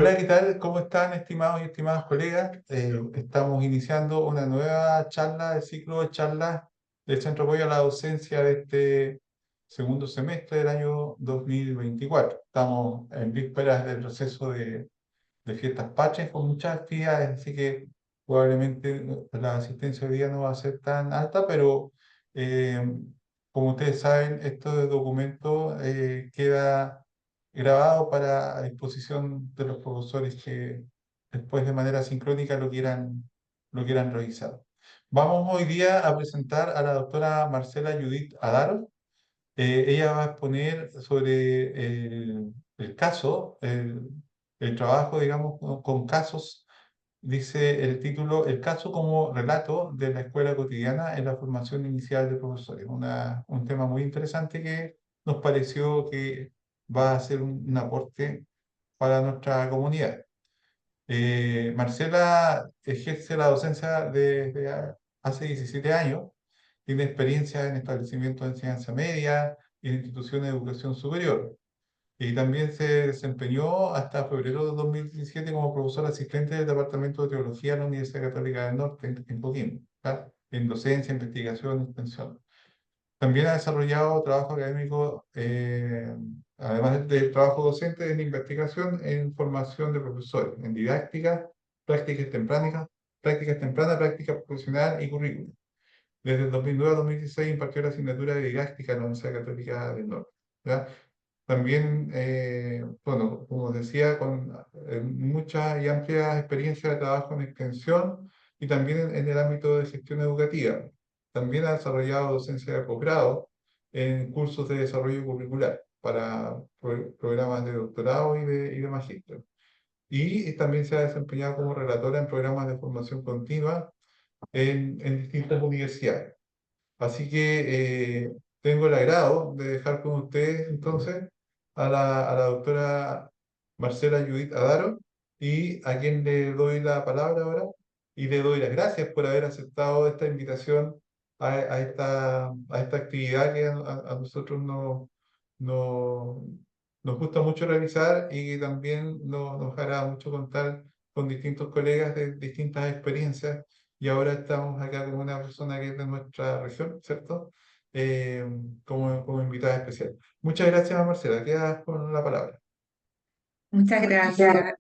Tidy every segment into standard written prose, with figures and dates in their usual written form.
Hola, ¿qué tal? ¿Cómo están, estimados y estimadas colegas? Estamos iniciando una nueva charla del ciclo de charlas del Centro de Apoyo a la Docencia de este segundo semestre del año 2024. Estamos en vísperas del proceso de fiestas patrias con muchas actividades, así que probablemente la asistencia hoy día no va a ser tan alta, pero eh, como ustedes saben, este documento queda grabado para a disposición de los profesores que después de manera sincrónica lo quieran revisar. Vamos hoy día a presentar a la doctora Marcela Judith Adaro. Ella va a exponer sobre el caso, el trabajo, digamos, con casos. Dice el título, el caso como relato de la escuela cotidiana en la formación inicial de profesores. Un tema muy interesante que nos pareció que va a ser un aporte para nuestra comunidad. Marcela ejerce la docencia desde hace 17 años, tiene experiencia en establecimientos de enseñanza media y en instituciones de educación superior. Y también se desempeñó hasta febrero de 2017 como profesor asistente del Departamento de Teología de la Universidad Católica del Norte en Coquimbo, ¿ya? En docencia, investigación y extensión. También ha desarrollado trabajo académico, además del trabajo docente en investigación, en formación de profesores, en didáctica, prácticas tempranas, práctica profesional y currículum. Desde el 2009 a 2016 impartió la asignatura de didáctica en la Universidad Católica del Norte. ¿Ya? También, bueno, como decía, con mucha y amplia experiencia de trabajo en extensión y también en el ámbito de gestión educativa. También ha desarrollado docencia de posgrado en cursos de desarrollo curricular para programas de doctorado y de magíster. Y también se ha desempeñado como relatora en programas de formación continua en distintas universidades. Así que tengo el agrado de dejar con ustedes entonces a la doctora Marcela Judith Adaro, y a quien le doy la palabra ahora y le doy las gracias por haber aceptado esta invitación a esta actividad que a nosotros no- nos gusta mucho realizar, y que también nos hará mucho contar con distintos colegas de distintas experiencias. Y ahora estamos acá con una persona que es de nuestra región, ¿cierto? Eh, como invitada especial. Muchas gracias, Marcela. Quedas con la palabra. Muchas gracias.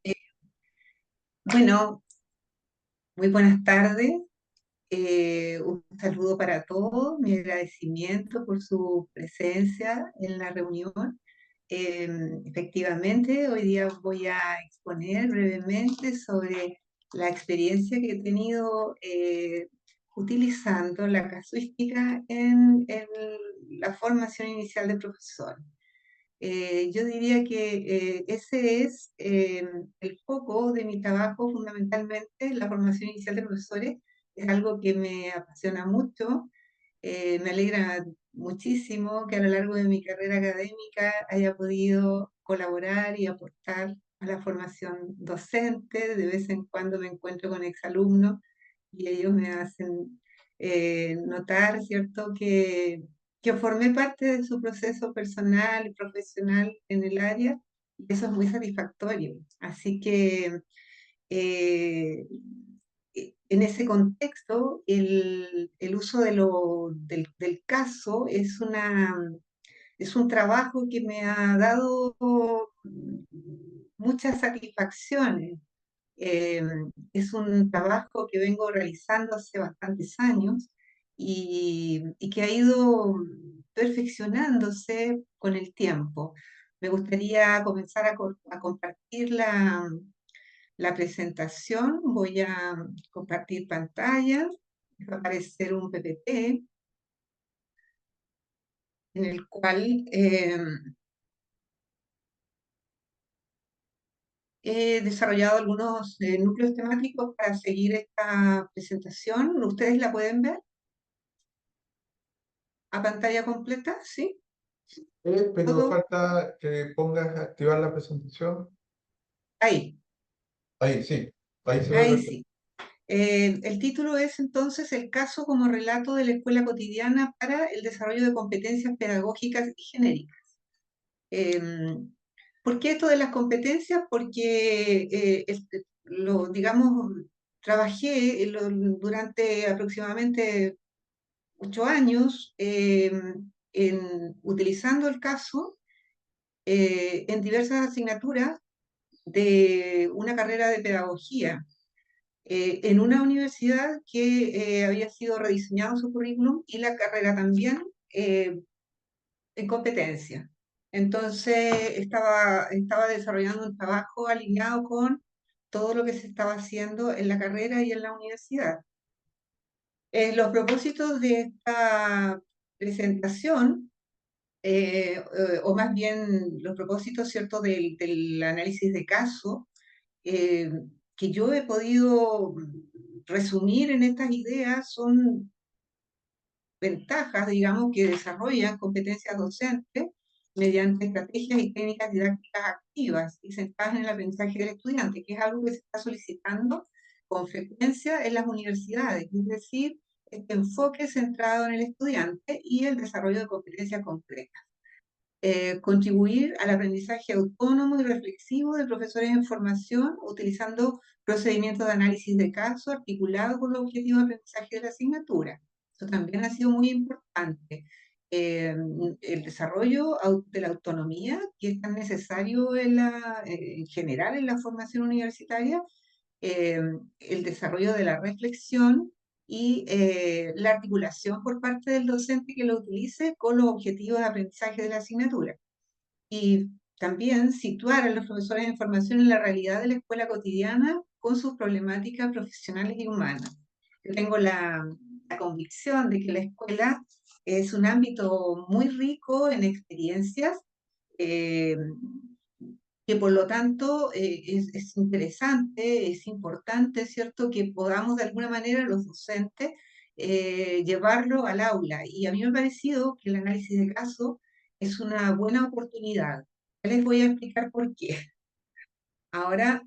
Bueno, muy buenas tardes. Un saludo para todos, mi agradecimiento por su presencia en la reunión. Eh, Efectivamente, hoy día voy a exponer brevemente sobre la experiencia que he tenido utilizando la casuística en la formación inicial de profesor. Yo diría que ese es el foco de mi trabajo fundamentalmente. La formación inicial de profesores es algo que me apasiona mucho. Me alegra muchísimo que a lo largo de mi carrera académica haya podido colaborar y aportar a la formación docente. De vez en cuando me encuentro con exalumnos y ellos me hacen notar, ¿cierto?, que formé parte de su proceso personal y profesional en el área, y eso es muy satisfactorio. Así que eh, en ese contexto, el uso del caso es un trabajo que me ha dado muchas satisfacciones. Eh, es un trabajo que vengo realizando hace bastantes años y que ha ido perfeccionándose con el tiempo. Me gustaría comenzar a compartir la presentación. Voy a compartir pantalla. Va a aparecer un PPT en el cual he desarrollado algunos núcleos temáticos para seguir esta presentación. ¿Ustedes la pueden ver a pantalla completa? ¿Sí? Pero ¿Todo? falta que pongas activar la presentación. Ahí, Ahí, sí. Ahí se ve ahí perfecto. sí. El título es entonces El caso como relato de la escuela cotidiana para el desarrollo de competencias pedagógicas y genéricas. Em, ¿Por qué esto de las competencias? Porque, digamos, trabajé durante aproximadamente 8 años utilizando el caso en diversas asignaturas de una carrera de pedagogía en una universidad que había sido rediseñado su currículum y la carrera también en competencia. Entonces estaba desarrollando un trabajo alineado con todo lo que se estaba haciendo en la carrera y en la universidad. Los propósitos de esta presentación, o más bien los propósitos, ¿cierto?, del análisis de caso, eh, que yo he podido resumir en estas ideas son ventajas, digamos, que desarrollan competencias docentes mediante estrategias y técnicas didácticas activas y centradas en el aprendizaje del estudiante, que es algo que se está solicitando con frecuencia en las universidades, es decir, este enfoque centrado en el estudiante y el desarrollo de competencias concretas. Contribuir al aprendizaje autónomo y reflexivo de profesores en formación, utilizando procedimientos de análisis de caso articulado con los objetivos de aprendizaje de la asignatura. Eso también ha sido muy importante. El desarrollo de la autonomía, que es tan necesario en general en la formación universitaria, eh, el desarrollo de la reflexión y la articulación por parte del docente que lo utilice con los objetivos de aprendizaje de la asignatura. Y también situar a los profesores en formación en la realidad de la escuela cotidiana con sus problemáticas profesionales y humanas. Yo tengo la convicción de que la escuela es un ámbito muy rico en experiencias, eh, que por lo tanto es interesante, es importante, ¿cierto?, que podamos de alguna manera los docentes llevarlo al aula. Y a mí me ha parecido que el análisis de caso es una buena oportunidad. Ya les voy a explicar por qué. Ahora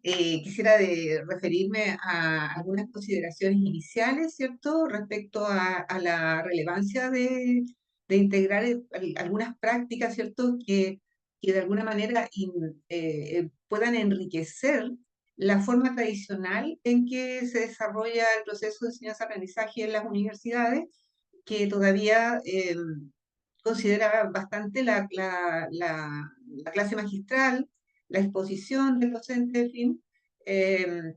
quisiera referirme a algunas consideraciones iniciales, ¿cierto?, respecto a la relevancia de integrar algunas prácticas, ¿cierto?, que de alguna manera puedan enriquecer la forma tradicional en que se desarrolla el proceso de enseñanza-aprendizaje en las universidades, que todavía considera bastante la clase magistral, la exposición del docente, en fin,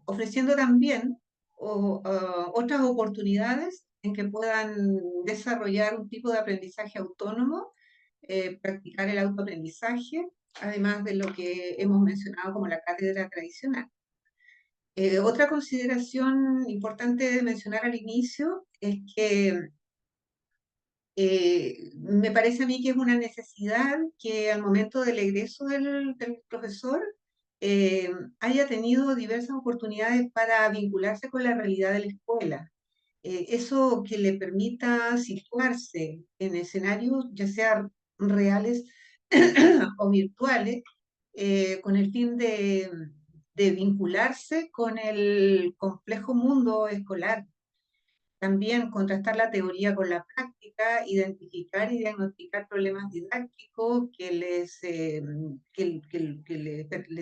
ofreciendo también otras oportunidades en que puedan desarrollar un tipo de aprendizaje autónomo, practicar el autoaprendizaje, además de lo que hemos mencionado como la cátedra tradicional. Otra consideración importante de mencionar al inicio es que me parece a mí que es una necesidad que al momento del egreso del profesor haya tenido diversas oportunidades para vincularse con la realidad de la escuela. Eso que le permita situarse en escenarios, ya sean reales o virtuales, con el fin de vincularse con el complejo mundo escolar. También contrastar la teoría con la práctica, identificar y diagnosticar problemas didácticos que les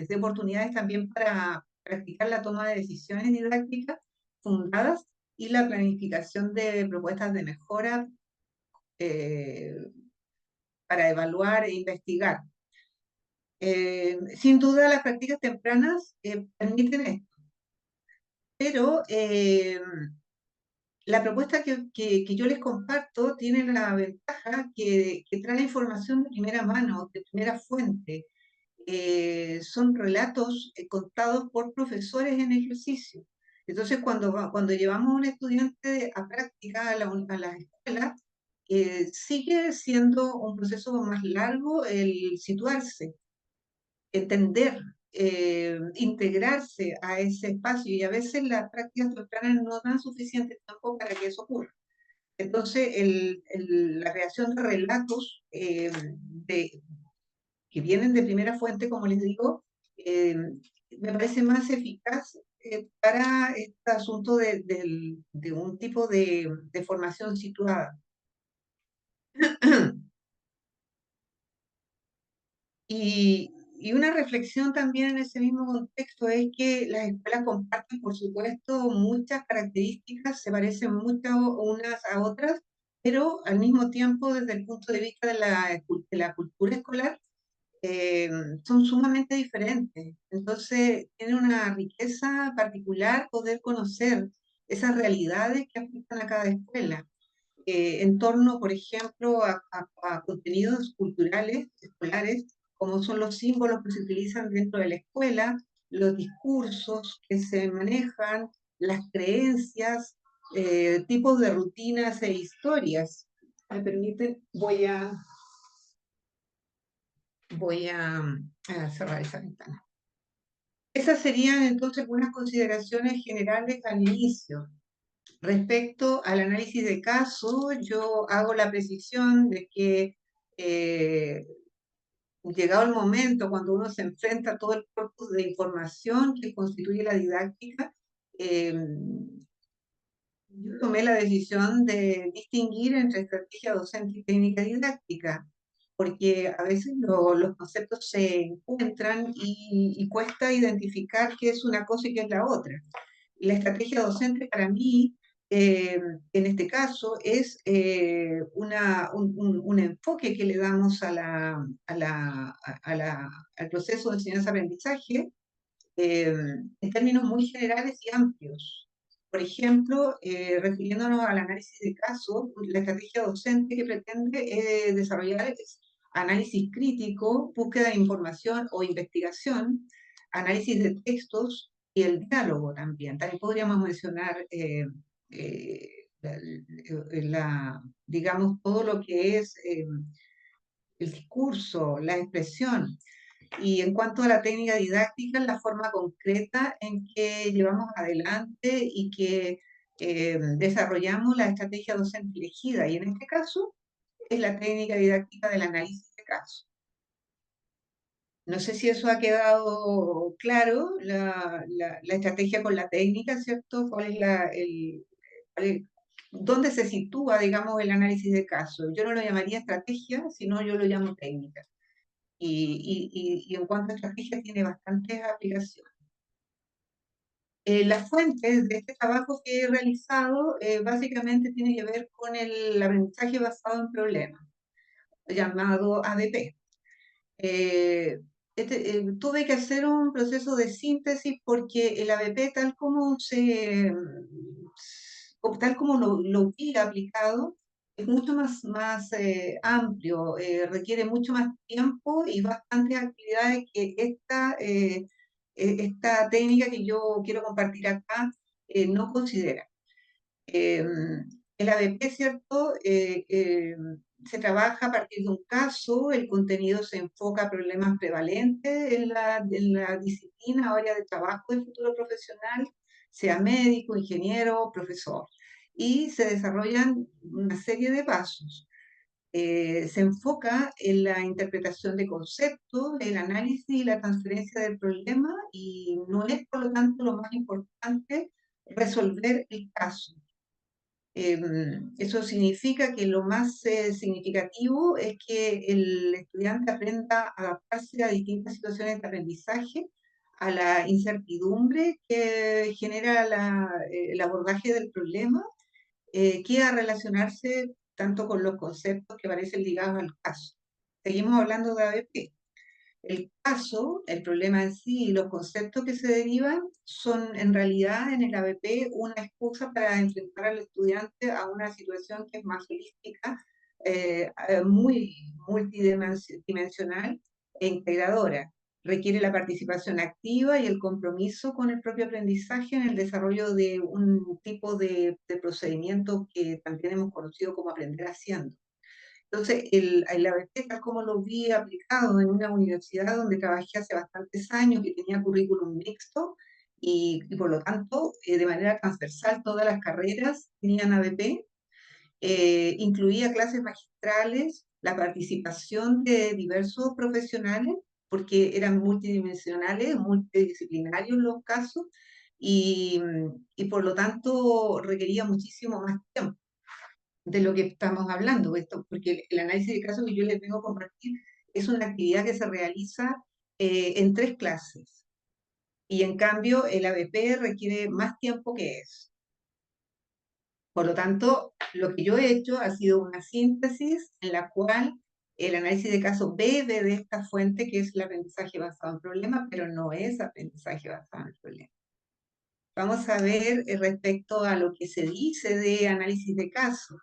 dé oportunidades también para practicar la toma de decisiones didácticas fundadas y la planificación de propuestas de mejora eh, para evaluar e investigar. Sin duda, las prácticas tempranas permiten esto, pero la propuesta que yo les comparto tiene la ventaja que trae información de primera mano, de primera fuente. Son relatos contados por profesores en ejercicio. Entonces, cuando llevamos a un estudiante a práctica a la escuela, sigue siendo un proceso más largo el situarse, entender, integrarse a ese espacio, y a veces las prácticas tempranas no dan suficiente tiempo para que eso ocurra. Entonces, la creación de relatos que vienen de primera fuente, como les digo, eh, me parece más eficaz para este asunto de un tipo de formación situada. Y y una reflexión también en ese mismo contexto es que las escuelas comparten, por supuesto, muchas características, se parecen mucho unas a otras, pero al mismo tiempo, desde el punto de vista de la cultura escolar, eh, son sumamente diferentes. Entonces, tiene una riqueza particular poder conocer esas realidades que afectan a cada escuela, en torno, por ejemplo, a contenidos culturales, escolares, como son los símbolos que se utilizan dentro de la escuela, los discursos que se manejan, las creencias, tipos de rutinas e historias. ¿Me permiten? Voy a cerrar esa ventana. Esas serían entonces algunas consideraciones generales al inicio. Respecto al análisis de caso, yo hago la precisión de que eh, llegado el momento, cuando uno se enfrenta a todo el corpus de información que constituye la didáctica, eh, yo tomé la decisión de distinguir entre estrategia docente y técnica didáctica, porque a veces los conceptos se encuentran y cuesta identificar qué es una cosa y qué es la otra. La estrategia docente para mí, en este caso, es un enfoque que le damos al proceso de enseñanza-aprendizaje, eh, en términos muy generales y amplios. Por ejemplo, refiriéndonos al análisis de caso, la estrategia docente que pretende desarrollar es análisis crítico, búsqueda de información o investigación, análisis de textos y el diálogo también. También podríamos mencionar eh, digamos, todo lo que es el discurso, la expresión. Y en cuanto a la técnica didáctica, la forma concreta en que llevamos adelante y que desarrollamos la estrategia docente elegida. Y en este caso es la técnica didáctica del análisis de casos. No sé si eso ha quedado claro, la estrategia con la técnica, ¿cierto? ¿Dónde se sitúa, digamos, el análisis de casos? Yo no lo llamaría estrategia, sino yo lo llamo técnica. Y en cuanto a estrategia tiene bastantes aplicaciones. Las fuentes de este trabajo que he realizado básicamente tiene que ver con el aprendizaje basado en problemas, llamado ABP. Eh, Tuve que hacer un proceso de síntesis porque el ABP tal como lo vi aplicado, es mucho más amplio, requiere mucho más tiempo y bastantes actividades que esta técnica que yo quiero compartir acá no considera. Eh, el ABP, ¿cierto? Se trabaja a partir de un caso, el contenido se enfoca a problemas prevalentes en la disciplina o área de trabajo del futuro profesional, sea médico, ingeniero, profesor, y se desarrollan una serie de pasos. Se enfoca en la interpretación de conceptos, el análisis y la transferencia del problema, y no es, por lo tanto, lo más importante resolver el caso. Eso significa que lo más significativo es que el estudiante aprenda a adaptarse a distintas situaciones de aprendizaje, a la incertidumbre que genera el abordaje del problema, que a relacionarse tanto con los conceptos que parecen ligados al caso. Seguimos hablando de ABP. El caso, el problema en sí y los conceptos que se derivan son en realidad en el ABP una excusa para enfrentar al estudiante a una situación que es más holística, muy multidimensional e integradora. Requiere la participación activa y el compromiso con el propio aprendizaje en el desarrollo de un tipo de procedimiento que también hemos conocido como aprender haciendo. Entonces, el ABP, tal como lo vi aplicado en una universidad donde trabajé hace bastantes años, que tenía currículum mixto, y por lo tanto, de manera transversal, todas las carreras tenían ABP, incluía clases magistrales, la participación de diversos profesionales, porque eran multidimensionales, multidisciplinarios los casos, y, y por lo tanto requería muchísimo más tiempo de lo que estamos hablando, esto, porque el análisis de casos que yo les vengo a compartir es una actividad que se realiza en 3 clases. Y en cambio, el ABP requiere más tiempo que eso. Por lo tanto, lo que yo he hecho ha sido una síntesis en la cual el análisis de caso bebe de esta fuente que es el aprendizaje basado en problemas, pero no es aprendizaje basado en problemas. Vamos a ver respecto a lo que se dice de análisis de caso.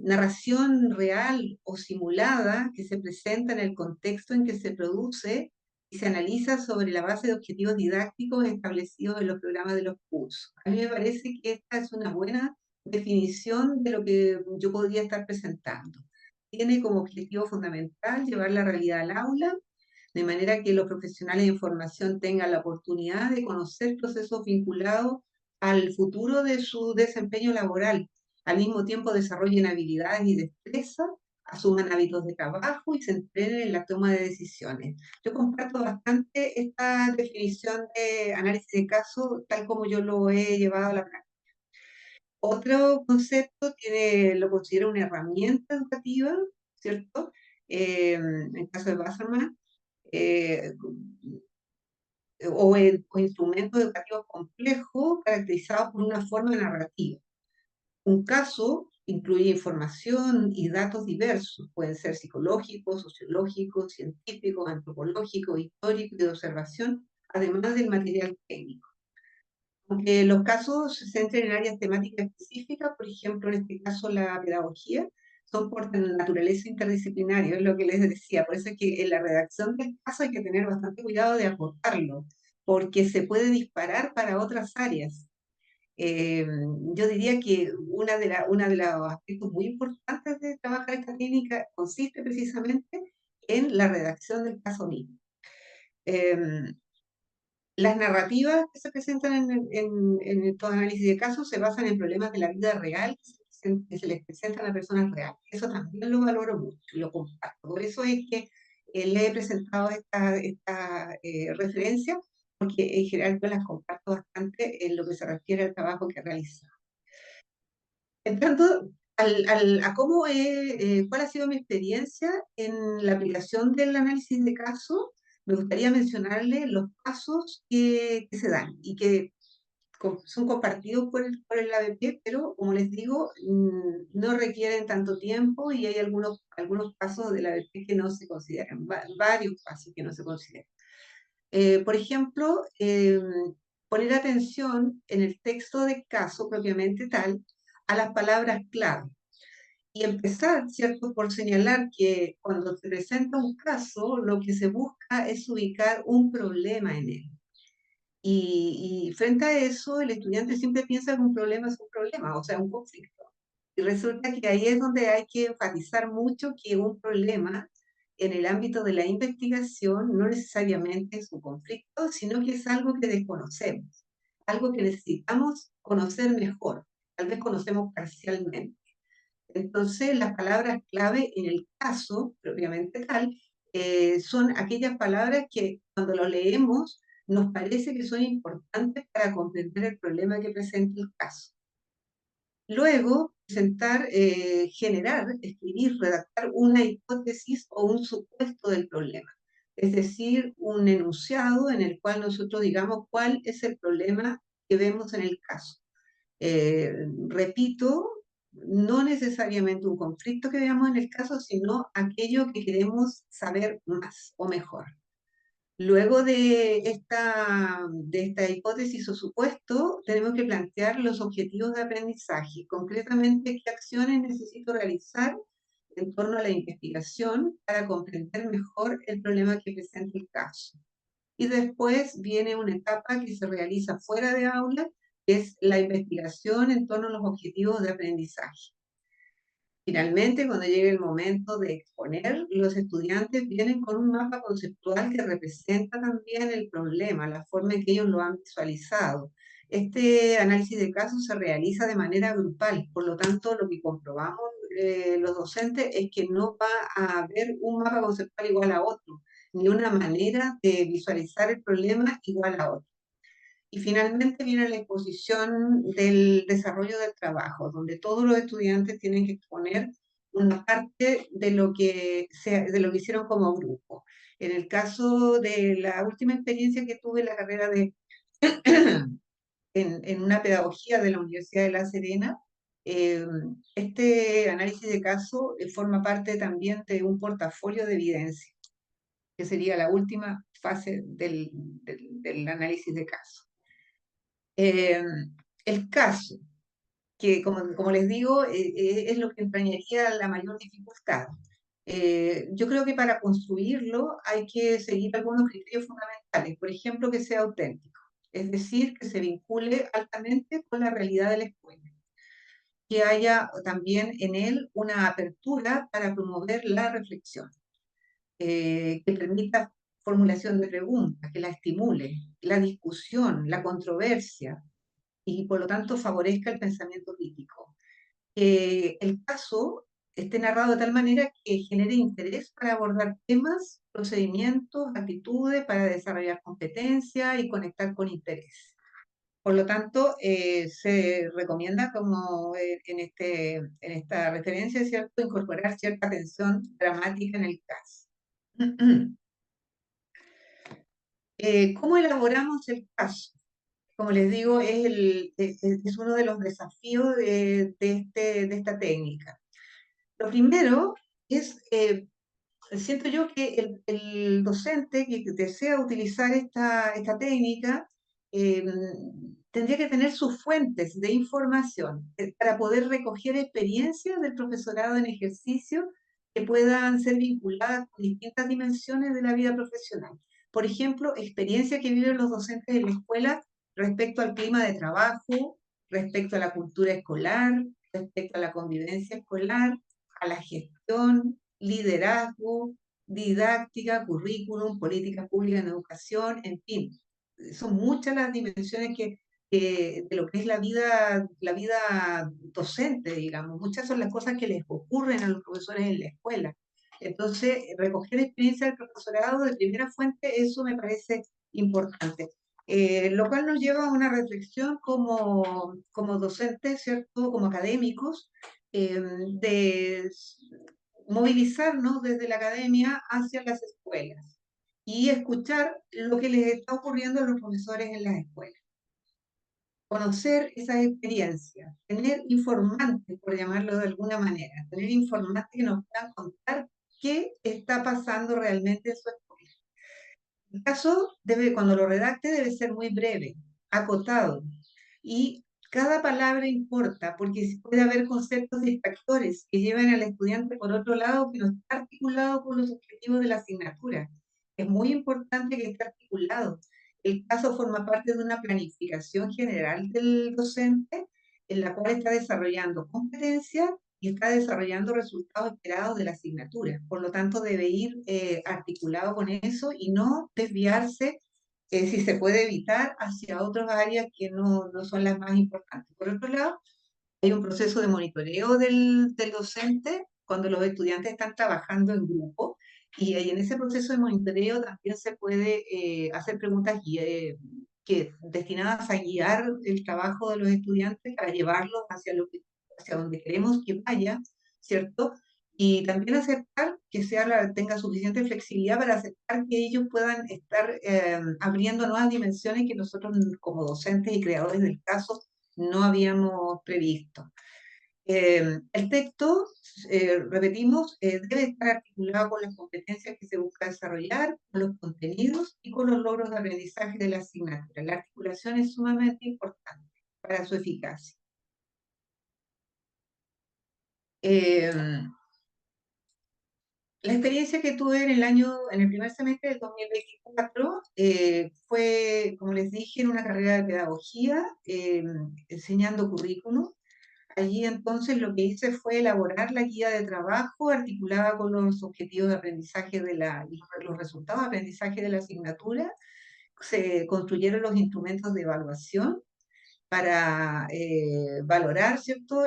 Narración real o simulada que se presenta en el contexto en que se produce y se analiza sobre la base de objetivos didácticos establecidos en los programas de los cursos. A mí me parece que esta es una buena definición de lo que yo podría estar presentando. Tiene como objetivo fundamental llevar la realidad al aula, de manera que los profesionales de información tengan la oportunidad de conocer procesos vinculados al futuro de su desempeño laboral. Al mismo tiempo desarrollen habilidades y destrezas, asuman hábitos de trabajo y se entrenen en la toma de decisiones. Yo comparto bastante esta definición de análisis de caso, tal como yo lo he llevado a la práctica. Otro concepto lo considero una herramienta educativa, ¿cierto? En el caso de Wasserman, eh, o instrumentos educativos complejos caracterizados por una forma narrativa. Un caso incluye información y datos diversos, pueden ser psicológicos, sociológicos, científicos, antropológicos, históricos y de observación, además del material técnico. Aunque los casos se centren en áreas temáticas específicas, por ejemplo, en este caso la pedagogía, son por naturaleza interdisciplinaria, es lo que les decía. Por eso es que en la redacción del caso hay que tener bastante cuidado de acotarlo, porque se puede disparar para otras áreas. Eh, yo diría que una de los aspectos muy importantes de trabajar esta técnica consiste precisamente en la redacción del caso mismo. Eh, las narrativas que se presentan en estos análisis de casos se basan en problemas de la vida real que se les presentan a personas reales. Eso también lo valoro mucho y lo comparto. Por eso es que le he presentado esta referencia, porque en general yo las comparto bastante en lo que se refiere al trabajo que he realizado. Entrando a cuál ha sido mi experiencia en la aplicación del análisis de casos, me gustaría mencionarle los pasos que se dan y que son compartidos por el ABP, pero como les digo, no requieren tanto tiempo y hay algunos pasos del ABP que no se consideran, varios pasos que no se consideran. Por ejemplo, poner atención en el texto de caso propiamente tal a las palabras clave y empezar, ¿cierto?, por señalar que cuando se presenta un caso, lo que se busca es ubicar un problema en él. Y frente a eso, el estudiante siempre piensa que un problema es un problema, o sea, un conflicto. Y resulta que ahí es donde hay que enfatizar mucho que un problema en el ámbito de la investigación no necesariamente es un conflicto, sino que es algo que desconocemos, algo que necesitamos conocer mejor, tal vez conocemos parcialmente. Entonces, las palabras clave en el caso, propiamente tal, son aquellas palabras que cuando lo leemos nos parece que son importantes para comprender el problema que presenta el caso. Luego, presentar, generar, escribir, redactar una hipótesis o un supuesto del problema. Es decir, un enunciado en el cual nosotros digamos cuál es el problema que vemos en el caso. Repito, no necesariamente un conflicto que veamos en el caso, sino aquello que queremos saber más o mejor. Luego de esta hipótesis o supuesto, tenemos que plantear los objetivos de aprendizaje, concretamente qué acciones necesito realizar en torno a la investigación para comprender mejor el problema que presenta el caso. Y después viene una etapa que se realiza fuera de aula, que es la investigación en torno a los objetivos de aprendizaje. Finalmente, cuando llegue el momento de exponer, los estudiantes vienen con un mapa conceptual que representa también el problema, la forma en que ellos lo han visualizado. Este análisis de casos se realiza de manera grupal, por lo tanto, lo que comprobamos los docentes es que no va a haber un mapa conceptual igual a otro, ni una manera de visualizar el problema igual a otro. Y finalmente viene la exposición del desarrollo del trabajo, donde todos los estudiantes tienen que exponer una parte de lo que hicieron como grupo. En el caso de la última experiencia que tuve en la carrera en una pedagogía de la Universidad de La Serena, eh, este análisis de caso forma parte también de un portafolio de evidencia, que sería la última fase del análisis de caso. Eh, el caso, que como les digo, es lo que entrañaría la mayor dificultad. Yo creo que para construirlo hay que seguir algunos criterios fundamentales. Por ejemplo, que sea auténtico, es decir, que se vincule altamente con la realidad de la escuela, que haya también en él una apertura para promover la reflexión, que permita formulación de preguntas, que la estimule, la discusión, la controversia, y por lo tanto favorezca el pensamiento crítico. Que el caso esté narrado de tal manera que genere interés para abordar temas, procedimientos, actitudes, para desarrollar competencia y conectar con interés. Por lo tanto, se recomienda, como en esta referencia, ¿cierto?, incorporar cierta tensión dramática en el caso. ¿Cómo elaboramos el caso? Como les digo, es uno de los desafíos de esta técnica. Lo primero es, siento yo que el docente que desea utilizar esta técnica eh, tendría que tener sus fuentes de información para poder recoger experiencias del profesorado en ejercicio que puedan ser vinculadas con distintas dimensiones de la vida profesional. Por ejemplo, experiencias que viven los docentes en la escuela respecto al clima de trabajo, respecto a la cultura escolar, respecto a la convivencia escolar, a la gestión, liderazgo, didáctica, currículum, políticas públicas en educación, en fin. Son muchas las dimensiones de lo que es la vida docente, digamos. Muchas son las cosas que les ocurren a los profesores en la escuela. Entonces, recoger experiencia del profesorado de primera fuente, eso me parece importante. Lo cual nos lleva a una reflexión como docentes, ¿cierto? Como académicos, de movilizarnos desde la academia hacia las escuelas y escuchar lo que les está ocurriendo a los profesores en las escuelas. Conocer esas experiencias, tener informantes, por llamarlo de alguna manera, tener informantes que nos puedan contar qué está pasando realmente en su escuela. El caso cuando lo redacte, debe ser muy breve, acotado, y cada palabra importa, porque puede haber conceptos distractores que llevan al estudiante por otro lado que no está articulado con los objetivos de la asignatura. Es muy importante que esté articulado. El caso forma parte de una planificación general del docente en la cual está desarrollando competencias y está desarrollando resultados esperados de la asignatura. Por lo tanto, debe ir articulado con eso y no desviarse, si se puede evitar, hacia otras áreas que no son las más importantes. Por otro lado, hay un proceso de monitoreo del docente cuando los estudiantes están trabajando en grupo, y en ese proceso de monitoreo también se puede hacer preguntas destinadas a guiar el trabajo de los estudiantes para llevarlos hacia donde queremos que vaya, ¿cierto? Y también aceptar que tenga suficiente flexibilidad para aceptar que ellos puedan estar abriendo nuevas dimensiones que nosotros como docentes y creadores del caso no habíamos previsto. El texto, repetimos, debe estar articulado con las competencias que se busca desarrollar, con los contenidos y con los logros de aprendizaje de la asignatura. La articulación es sumamente importante para su eficacia. Eh, la experiencia que tuve en el primer semestre del 2024 fue, como les dije, en una carrera de pedagogía, enseñando currículum. Allí entonces lo que hice fue elaborar la guía de trabajo articulada con los objetivos de aprendizaje los resultados de aprendizaje de la asignatura. Se construyeron los instrumentos de evaluación para valorar, ¿cierto?,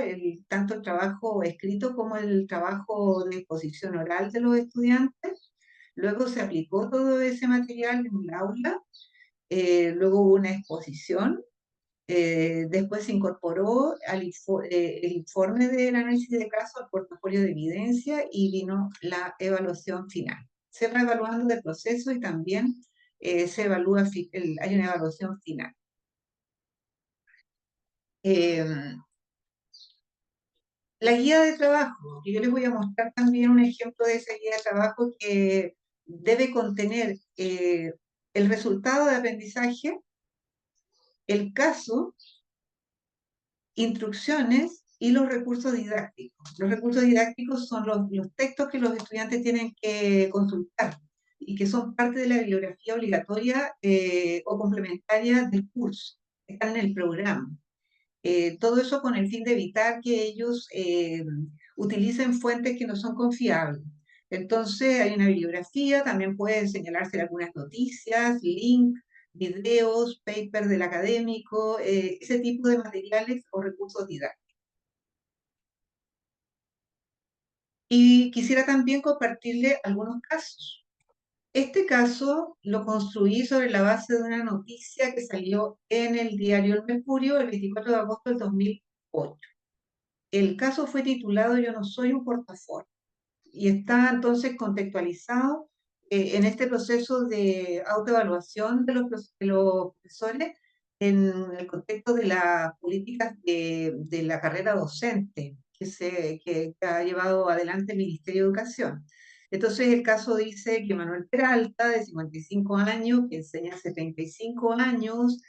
tanto el trabajo escrito como el trabajo de exposición oral de los estudiantes. Luego se aplicó todo ese material en el aula. Luego hubo una exposición Después se incorporó el informe del análisis de caso al portafolio de evidencia y vino la evaluación final. Se va evaluando el proceso y también se evalúa, hay una evaluación final. La guía de trabajo, que yo les voy a mostrar también un ejemplo de esa guía de trabajo que debe contener el resultado de aprendizaje, el caso, instrucciones y los recursos didácticos. Los recursos didácticos son los textos que los estudiantes tienen que consultar y que son parte de la bibliografía obligatoria o complementaria del curso. Están en el programa. Todo eso con el fin de evitar que ellos utilicen fuentes que no son confiables. Entonces hay una bibliografía, también pueden señalarse algunas noticias, links, videos, papers del académico, ese tipo de materiales o recursos didácticos. Y quisiera también compartirle algunos casos. Este caso lo construí sobre la base de una noticia que salió en el diario El Mercurio el 24 de agosto del 2008. El caso fue titulado Yo no soy un portafolio y está entonces contextualizado en este proceso de autoevaluación de los profesores en el contexto de las políticas de la carrera docente que ha llevado adelante el Ministerio de Educación. Entonces el caso dice que Manuel Peralta, de 55 años, que enseña hace 35 años,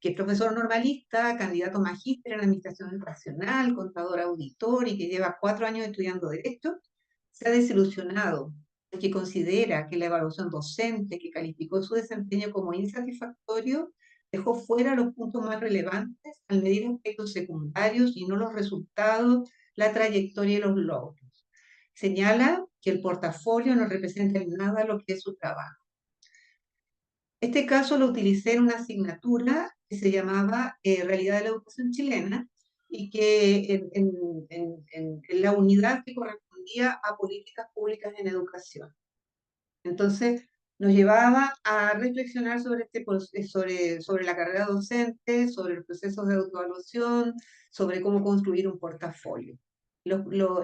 que es profesor normalista, candidato magíster en Administración Educacional, contador auditor y que lleva 4 años estudiando Derecho, se ha desilusionado porque considera que la evaluación docente que calificó su desempeño como insatisfactorio dejó fuera los puntos más relevantes al medir aspectos secundarios y no los resultados, la trayectoria y los logros. Señala que el portafolio no representa en nada lo que es su trabajo. Este caso lo utilicé en una asignatura que se llamaba Realidad de la Educación Chilena y que en la unidad que correspondía a políticas públicas en educación. Entonces, nos llevaba a reflexionar sobre, sobre la carrera docente, sobre los procesos de autoevaluación, sobre cómo construir un portafolio.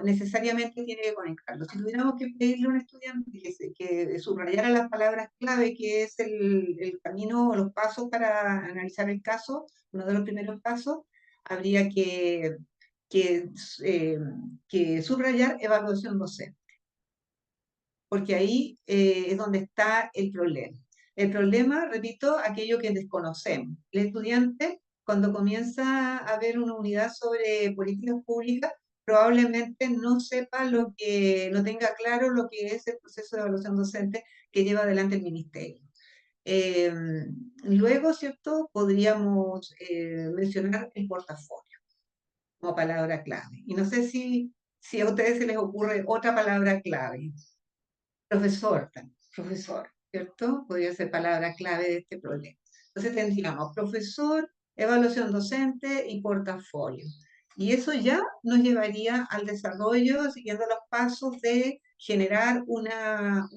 Necesariamente tiene que conectarlo. Si tuviéramos que pedirle a un estudiante que subrayara las palabras clave, que es el camino o los pasos para analizar el caso, uno de los primeros pasos, habría que, eh, que subrayar evaluación docente, porque ahí es donde está el problema. El problema, repito, aquello que desconocemos. El estudiante, cuando comienza a ver una unidad sobre políticas públicas, probablemente no sepa no tenga claro lo que es el proceso de evaluación docente que lleva adelante el ministerio. Eh, Luego, ¿cierto? Podríamos mencionar el portafolio como palabra clave. Y no sé si a ustedes se les ocurre otra palabra clave. Profesor, profesor, ¿cierto? Podría ser palabra clave de este problema. Entonces tendríamos profesor, evaluación docente y portafolio. Y eso ya nos llevaría al desarrollo, siguiendo los pasos de generar una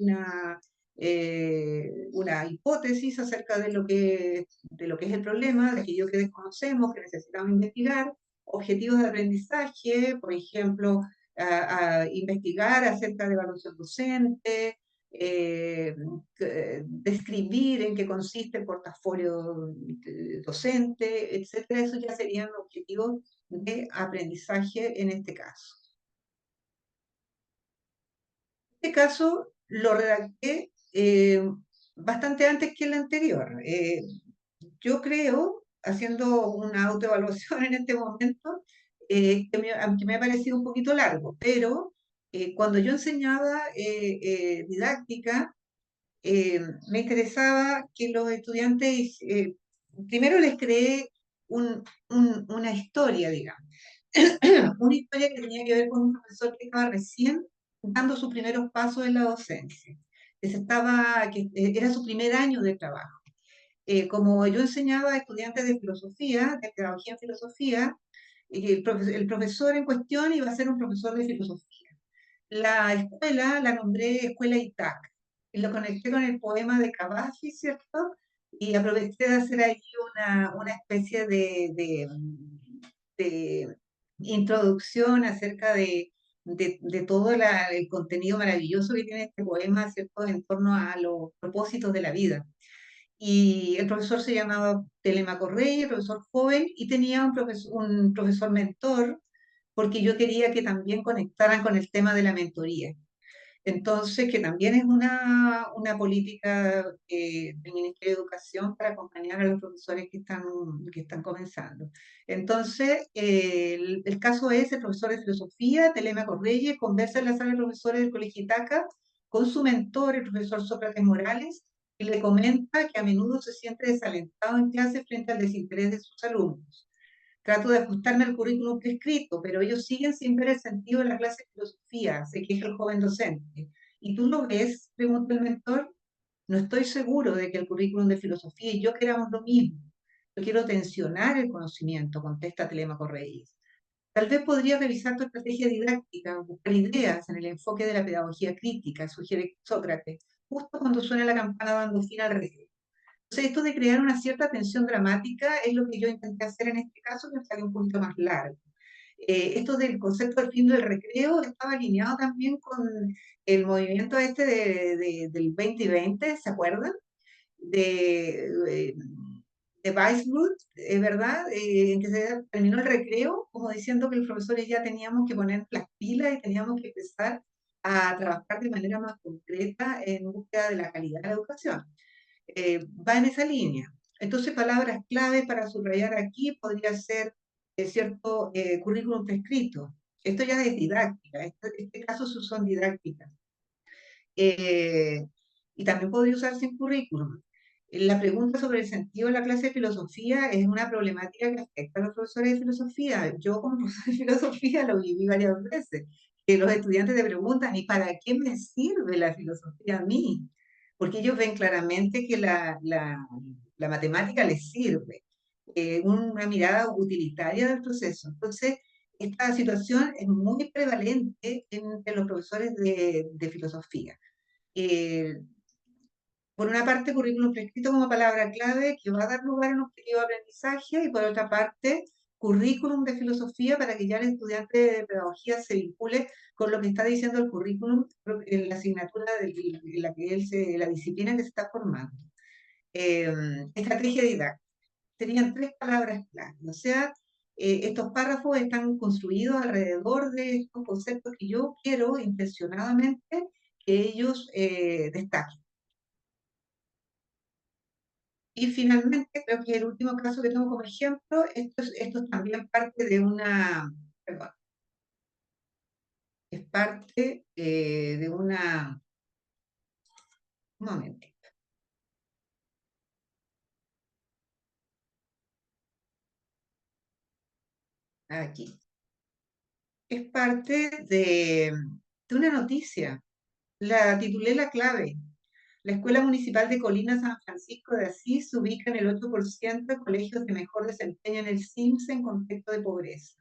hipótesis acerca de lo que es el problema, de aquello que desconocemos, que necesitamos investigar, objetivos de aprendizaje, por ejemplo, a investigar acerca de evaluación docente, describir en qué consiste el portafolio docente, etcétera. Eso ya serían objetivos de aprendizaje en este caso. Este caso lo redacté bastante antes que el anterior. Yo creo, haciendo una autoevaluación en este momento, aunque me ha parecido un poquito largo, pero cuando yo enseñaba didáctica, me interesaba que los estudiantes, primero les creé una historia, digamos, una historia que tenía que ver con un profesor que estaba recién dando sus primeros pasos en la docencia, que era su primer año de trabajo. Como yo enseñaba a estudiantes de filosofía, de pedagogía en filosofía, el profesor en cuestión iba a ser un profesor de filosofía. La escuela la nombré Escuela ITAC, y lo conecté con el poema de Cavafy, ¿cierto? y aproveché de hacer ahí una especie de introducción acerca de todo el contenido maravilloso que tiene este poema, ¿cierto?, en torno a los propósitos de la vida. Y el profesor se llamaba Telemaco Reyes, profesor joven, y tenía un profesor mentor, porque yo quería que también conectaran con el tema de la mentoría. Entonces, que también es una política del Ministerio de Educación para acompañar a los profesores que están comenzando. Entonces, el caso es el profesor de filosofía, Telemaco Reyes, conversa en la sala de profesores del Colegio Itaca con su mentor, el profesor Sócrates Morales, y le comenta que a menudo se siente desalentado en clase frente al desinterés de sus alumnos. Trato de ajustarme al currículum prescrito, pero ellos siguen sin ver el sentido de la clase de filosofía, se queja el joven docente. ¿Y tú lo ves?, pregunta el mentor. No estoy seguro de que el currículum de filosofía y yo queramos lo mismo. Yo quiero tensionar el conocimiento, contesta Telemaco Reyes. Tal vez podría revisar tu estrategia didáctica, buscar ideas en el enfoque de la pedagogía crítica, sugiere Sócrates, justo cuando suena la campana dando fin al recreo. Entonces, esto de crear una cierta tensión dramática es lo que yo intenté hacer en este caso, que salió un poquito más largo. Esto del concepto del fin del recreo estaba alineado también con el movimiento este del 2020, ¿se acuerdan? De, de Weisbrot, ¿verdad? En que se terminó el recreo, como diciendo que los profesores ya teníamos que poner las pilas y teníamos que empezar a trabajar de manera más concreta en búsqueda de la calidad de la educación. Va en esa línea. Entonces, palabras clave para subrayar aquí podría ser cierto currículum prescrito. Esto ya es didáctica, este caso son didácticas. Eh, y también podría usarse en currículum. La pregunta sobre el sentido de la clase de filosofía es una problemática que afecta a los profesores de filosofía. Yo como profesor de filosofía lo viví varias veces, que los estudiantes te preguntan, ¿y para qué me sirve la filosofía a mí? Porque ellos ven claramente que la matemática les sirve, una mirada utilitaria del proceso. Entonces, esta situación es muy prevalente entre los profesores de filosofía. Eh, por una parte, currículum prescrito como palabra clave que va a dar lugar a un objetivo de aprendizaje, y por otra parte, currículum de filosofía para que ya el estudiante de pedagogía se vincule con lo que está diciendo el currículum en la asignatura en la que la disciplina que se está formando. Estrategia didáctica. Serían tres palabras clave. O sea, estos párrafos están construidos alrededor de estos conceptos que yo quiero intencionadamente que ellos destaquen. Y finalmente, creo que el último caso que tengo como ejemplo, esto es también parte de perdón, es parte de un momento, aquí, es parte de una noticia, la titulé La Clave. La Escuela Municipal de Colina San Francisco de Asís se ubica en el 8% de colegios de mejor desempeño en el CIMSE en contexto de pobreza.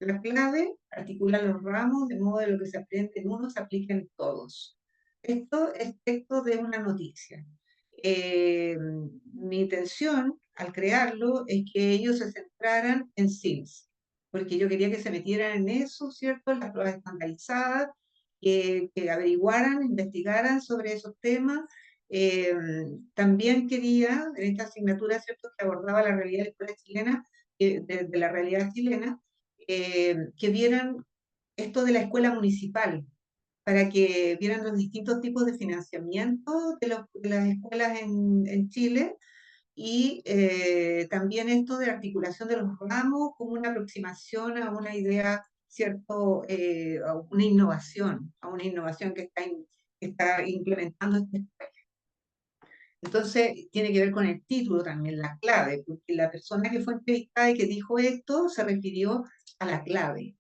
La clave articula los ramos de modo de lo que se aprende en uno se aplica en todos. Esto es texto de una noticia. Mi intención al crearlo es que ellos se centraran en SIMS, porque yo quería que se metieran en eso, ¿cierto? En las pruebas estandarizadas, que averiguaran, investigaran sobre esos temas. Eh, También quería, en esta asignatura, ¿cierto?, que abordaba la realidad de la escuela chilena, de la realidad chilena, que vieran esto de la escuela municipal, para que vieran los distintos tipos de financiamiento de las escuelas en Chile, y también esto de la articulación de los ramos como una aproximación a una idea, ¿cierto?, a una innovación que está implementando este. Entonces, tiene que ver con el título también, la clave, porque la persona que fue entrevistada y que dijo esto se refirió a la clave.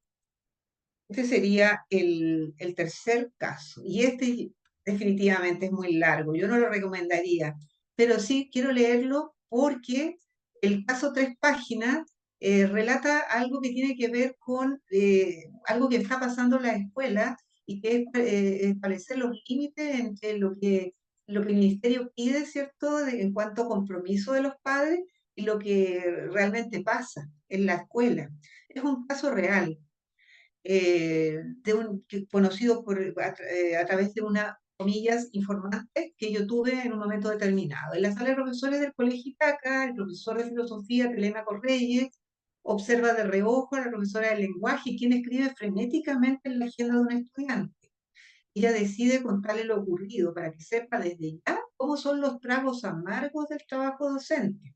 Este sería el tercer caso. Y este definitivamente es muy largo. Yo no lo recomendaría, pero sí quiero leerlo porque el caso 3 páginas relata algo que tiene que ver con algo que está pasando en la escuela, y que es establecer los límites entre lo que lo que el ministerio pide, ¿cierto?, en cuanto a compromiso de los padres y lo que realmente pasa en la escuela. Es un caso real, conocido a través de una, comillas, informante que yo tuve en un momento determinado. En la sala de profesores del Colegio Itaca, el profesor de filosofía, Telemaco Reyes, observa de reojo a la profesora de lenguaje, quien escribe frenéticamente en la agenda de un estudiante. Ella decide contarle lo ocurrido para que sepa desde ya cómo son los tragos amargos del trabajo docente.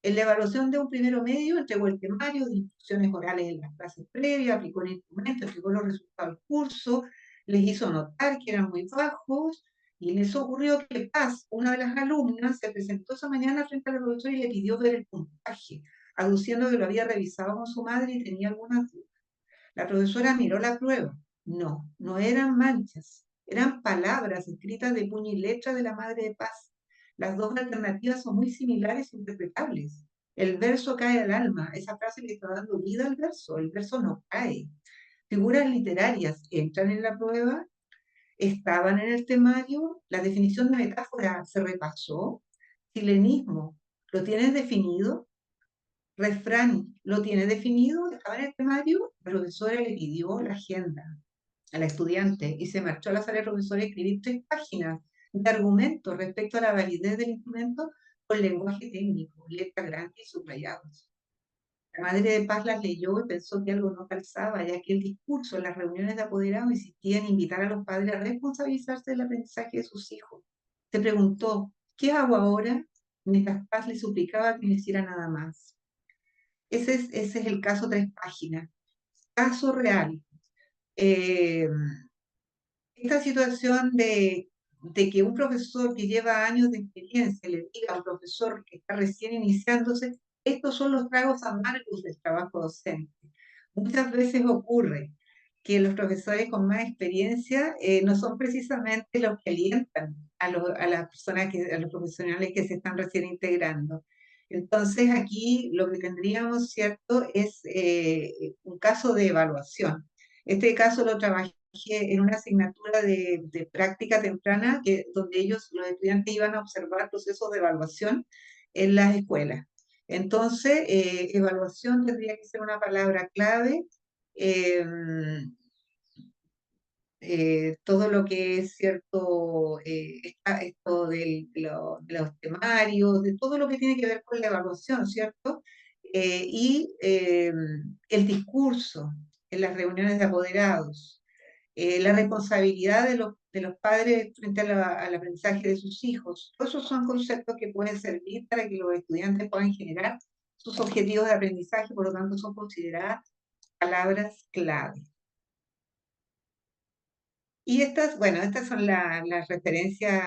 En la evaluación de un primero medio, entregó el temario de instrucciones orales en las clases previas, aplicó el instrumento, entregó los resultados del curso, les hizo notar que eran muy bajos, y les ocurrió que Paz, una de las alumnas, se presentó esa mañana frente al profesor y le pidió ver el puntaje, aduciendo que lo había revisado con su madre y tenía algunas dudas. La profesora miró la prueba. No, no eran manchas, eran palabras escritas de puño y letra de la Madre de Paz. Las dos alternativas son muy similares e interpretables. El verso cae al alma, esa frase le está dando vida al verso, el verso no cae. Figuras literarias entran en la prueba, estaban en el temario, la definición de metáfora se repasó, silenismo, ¿lo tienes definido? Refrán, ¿lo tiene definido? Estaba en el temario, la profesora le pidió la agenda a la estudiante y se marchó a la sala de profesora a escribir 3 páginas de argumentos respecto a la validez del instrumento con lenguaje técnico, letras grandes y subrayados. La madre de Paz las leyó y pensó que algo no calzaba, ya que el discurso en las reuniones de apoderados insistía en invitar a los padres a responsabilizarse del aprendizaje de sus hijos. Se preguntó, ¿qué hago ahora? Mientras Paz le suplicaba que no hiciera nada más. Ese es el caso 3 páginas. Caso real. Eh, esta situación de que un profesor que lleva años de experiencia le diga a un profesor que está recién iniciándose, estos son los tragos amargos del trabajo docente. Muchas veces ocurre que los profesores con más experiencia no son precisamente los que alientan a las personas, a los profesionales que se están recién integrando. Entonces aquí lo que tendríamos, ¿cierto?, es un caso de evaluación. Este caso lo trabajé en una asignatura de práctica temprana, donde los estudiantes iban a observar procesos de evaluación en las escuelas. Entonces, evaluación tendría que ser una palabra clave. eh, Todo lo que es cierto, esto de los temarios, de todo lo que tiene que ver con la evaluación, ¿cierto? El discurso en las reuniones de apoderados, la responsabilidad de los padres frente al aprendizaje de sus hijos. Todos esos son conceptos que pueden servir para que los estudiantes puedan generar sus objetivos de aprendizaje, por lo tanto son consideradas palabras clave. Y estas son las referencias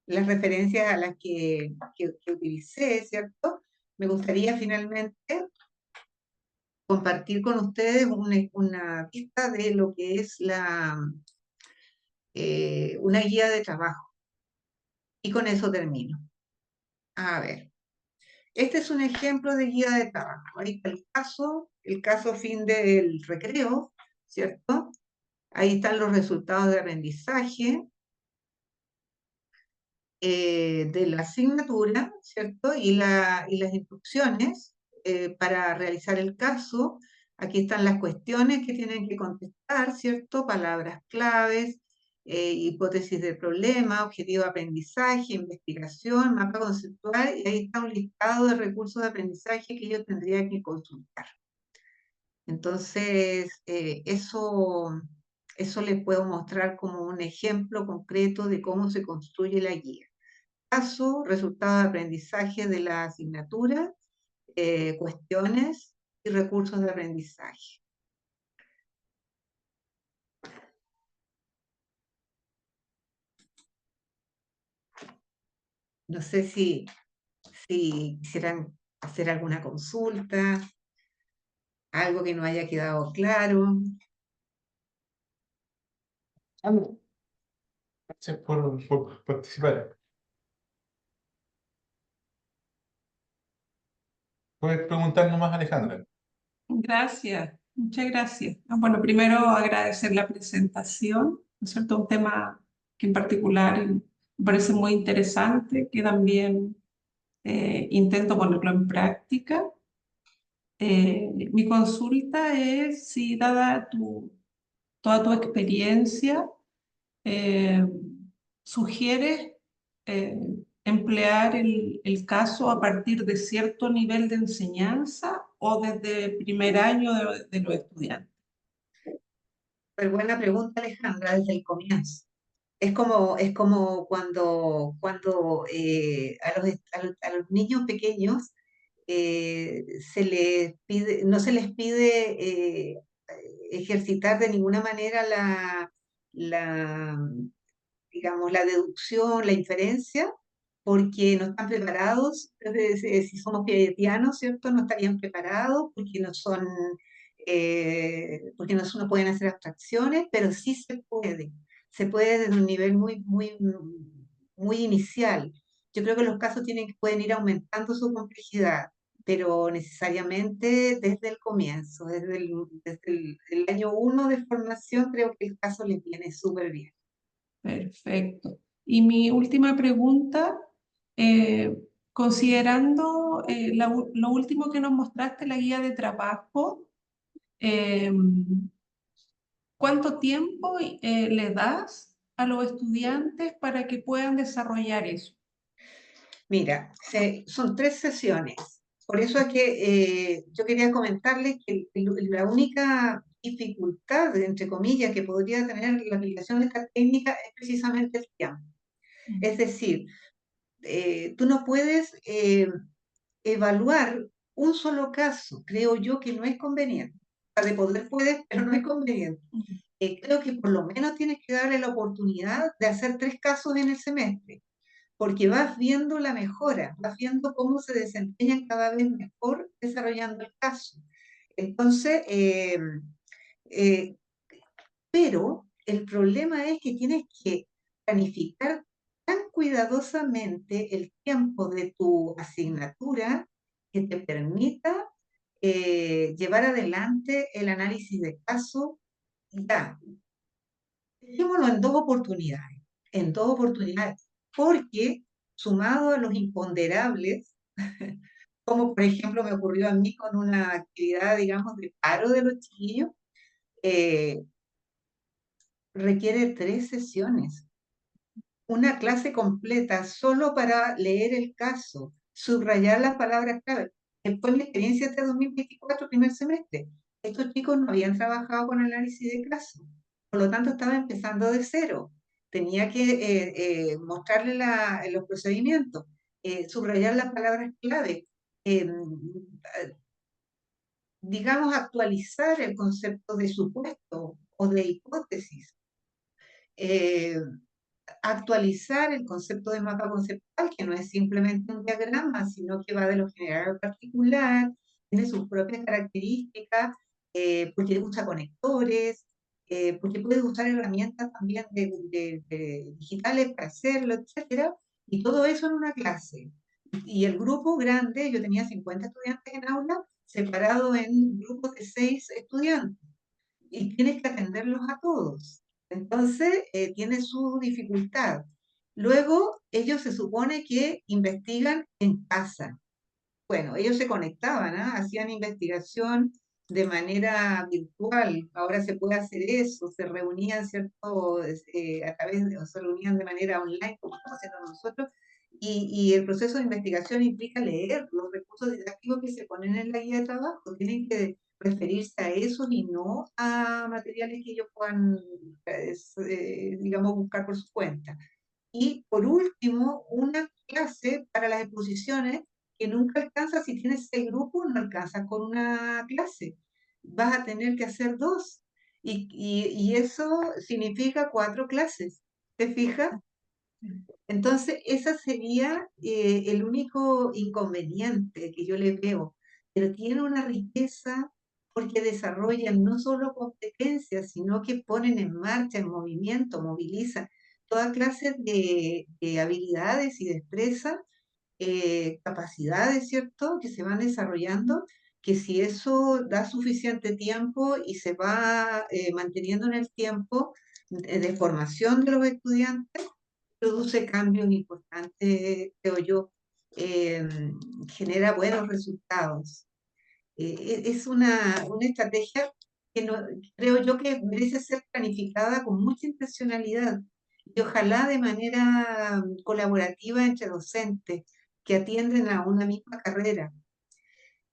a las que utilicé, ¿cierto? Me gustaría finalmente compartir con ustedes una pista de lo que es una guía de trabajo. Y con eso termino. A ver, este es un ejemplo de guía de trabajo. Ahí está el caso fin del recreo, ¿cierto? Ahí están los resultados de aprendizaje de la asignatura, ¿cierto? Y las instrucciones para realizar el caso. Aquí están las cuestiones que tienen que contestar, ¿cierto? Palabras claves, hipótesis de problema, objetivo de aprendizaje, investigación, mapa conceptual, y ahí está un listado de recursos de aprendizaje que yo tendría que consultar. Entonces, eso les puedo mostrar como un ejemplo concreto de cómo se construye la guía. Caso, resultado de aprendizaje de la asignatura, cuestiones y recursos de aprendizaje. No sé si quisieran hacer alguna consulta, algo que no haya quedado claro. Gracias por participar. Puedes preguntar nomás, Alejandra. Gracias, muchas gracias. Bueno, primero agradecer la presentación, ¿no es cierto? Un tema que en particular Me parece muy interesante, que también intento ponerlo en práctica. Mi consulta es si, dada toda tu experiencia, eh, sugieres eh, emplear el caso a partir de cierto nivel de enseñanza o desde el primer año de los estudiantes. Pero buena pregunta, Alejandra, desde el comienzo. Es como cuando a los niños pequeños no se les pide ejercitar de ninguna manera la, digamos, la deducción, la inferencia, porque no están preparados. Entonces, si somos piagetianos, ¿cierto? No estarían preparados porque no pueden hacer abstracciones, pero sí se puede. Se puede desde un nivel muy inicial. Yo creo que los casos pueden ir aumentando su complejidad, pero necesariamente desde el comienzo, desde el año 1 de formación, creo que el caso les viene súper bien. Perfecto. Y mi última pregunta, eh, considerando lo último que nos mostraste, la guía de trabajo, eh, ¿cuánto tiempo le das a los estudiantes para que puedan desarrollar eso? Mira, son 3 sesiones. Por eso es que yo quería comentarles que la única dificultad, entre comillas, que podría tener la aplicación de esta técnica es precisamente el tiempo. Es decir, tú no puedes evaluar un solo caso. Creo yo que no es conveniente. O sea, de poder puedes, pero no es conveniente. Creo que por lo menos tienes que darle la oportunidad de hacer 3 casos en el semestre, porque vas viendo la mejora, vas viendo cómo se desempeñan cada vez mejor desarrollando el caso. Entonces, eh, pero el problema es que tienes que planificar tan cuidadosamente el tiempo de tu asignatura que te permita llevar adelante el análisis de caso. Ya, dejémoslo en dos oportunidades, porque sumado a los imponderables, como por ejemplo me ocurrió a mí con una actividad, digamos, de paro de los chiquillos, eh, requiere 3 sesiones, una clase completa solo para leer el caso, subrayar las palabras clave. Fue mi experiencia este 2024, primer semestre. Estos chicos no habían trabajado con análisis de caso, por lo tanto estaba empezando de cero. Tenía que mostrarle los procedimientos, subrayar las palabras clave, eh, digamos, actualizar el concepto de supuesto o de hipótesis. Eh, Actualizar el concepto de mapa conceptual, que no es simplemente un diagrama, sino que va de lo general al particular, tiene sus propias características, porque usa conectores, porque puede usar herramientas también digitales para hacerlo, etcétera, y todo eso en una clase. Y el grupo grande, yo tenía 50 estudiantes en aula, separado en grupos de 6 estudiantes y tienes que atenderlos a todos. Entonces, tiene su dificultad. Luego, ellos se supone que investigan en casa. Bueno, ellos se conectaban, ¿ah? Hacían investigación de manera virtual. Ahora se puede hacer eso. Se reunían, ¿cierto? O se reunían de manera online, como estamos haciendo nosotros. Y el proceso de investigación implica leer los recursos didácticos que se ponen en la guía de trabajo. Tienen que referirse a esos y no a materiales que ellos puedan, digamos, buscar por su cuenta. Y por último, una clase para las exposiciones que nunca alcanza, si tienes 6 grupos, no alcanzas con una clase. Vas a tener que hacer 2. Y eso significa 4 clases. ¿Te fijas? Entonces, ese sería el único inconveniente que yo le veo, pero tiene una riqueza porque desarrollan no solo competencias, sino que ponen en marcha, en movimiento, movilizan toda clase de habilidades y destrezas, capacidades, ¿cierto?, que se van desarrollando, que si eso da suficiente tiempo y se va manteniendo en el tiempo de formación de los estudiantes, produce cambios importantes, creo yo, genera buenos resultados. Es una estrategia que creo yo que merece ser planificada con mucha intencionalidad y ojalá de manera colaborativa entre docentes que atienden a una misma carrera.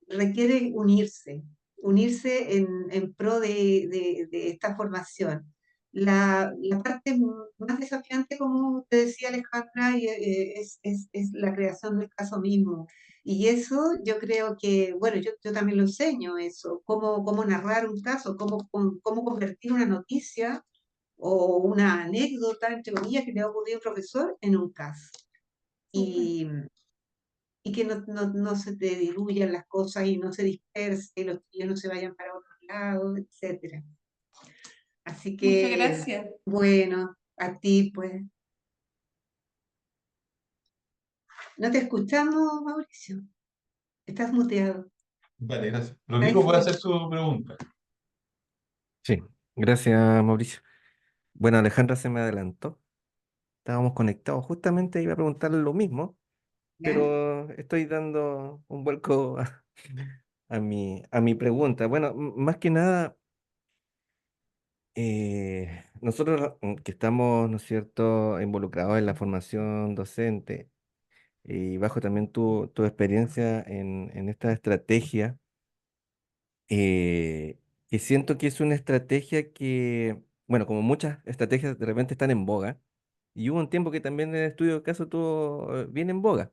Requiere unirse en pro de esta formación. La parte más desafiante, como te decía Alejandra, es la creación del caso mismo. Y eso yo creo que, bueno, yo también lo enseño eso, cómo narrar un caso, cómo convertir una noticia o una anécdota, entre comillas, que le ha ocurrido a un profesor en un caso. Súper. Y que no se te diluyan las cosas y no se disperse, y los chillos no se vayan para otros lados, etcétera. Así Muchas que, gracias. bueno, a ti pues. No te escuchamos, Mauricio. Estás muteado. Vale, gracias. Ahí Rodrigo puede sí. hacer su pregunta. Sí, gracias, Mauricio. Bueno, Alejandra se me adelantó. Estábamos conectados. Justamente iba a preguntarle lo mismo, ¿Ya? pero estoy dando un vuelco a mi pregunta. Bueno, más que nada, nosotros que estamos, ¿no es cierto?, involucrados en la formación docente y bajo también tu experiencia en esta estrategia. eh, que siento que es una estrategia que, bueno, como muchas estrategias de repente están en boga, y hubo un tiempo que también el estudio de caso estuvo bien en boga,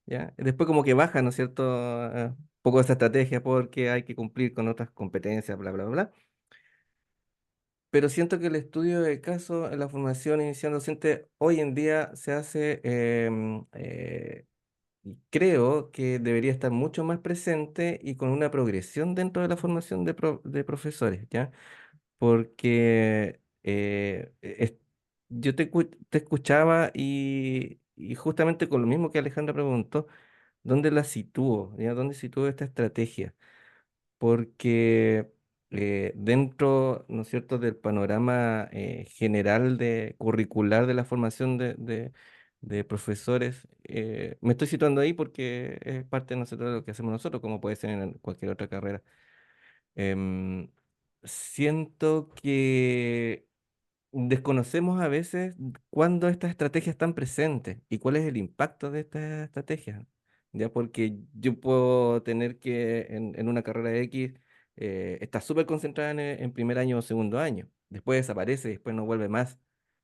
¿ya? Después como que baja, ¿no es cierto?, un poco esa estrategia porque hay que cumplir con otras competencias, bla, bla, bla. Pero siento que el estudio de caso en la formación inicial docente hoy en día se hace, y creo que debería estar mucho más presente y con una progresión dentro de la formación de profesores, ¿ya? Porque yo te escuchaba y justamente con lo mismo que Alejandra preguntó, ¿dónde la sitúo? ¿Ya? ¿Dónde sitúo esta estrategia? Porque dentro, ¿no es cierto?, del panorama general curricular de la formación de profesores, me estoy situando ahí porque es parte de nosotros de lo que hacemos nosotros, como puede ser en cualquier otra carrera. Em, Siento que desconocemos a veces cuándo estas estrategias están presentes y cuál es el impacto de estas estrategias. Ya porque yo puedo tener que en una carrera X estar súper concentrada en primer año o segundo año. Después desaparece, después no vuelve más.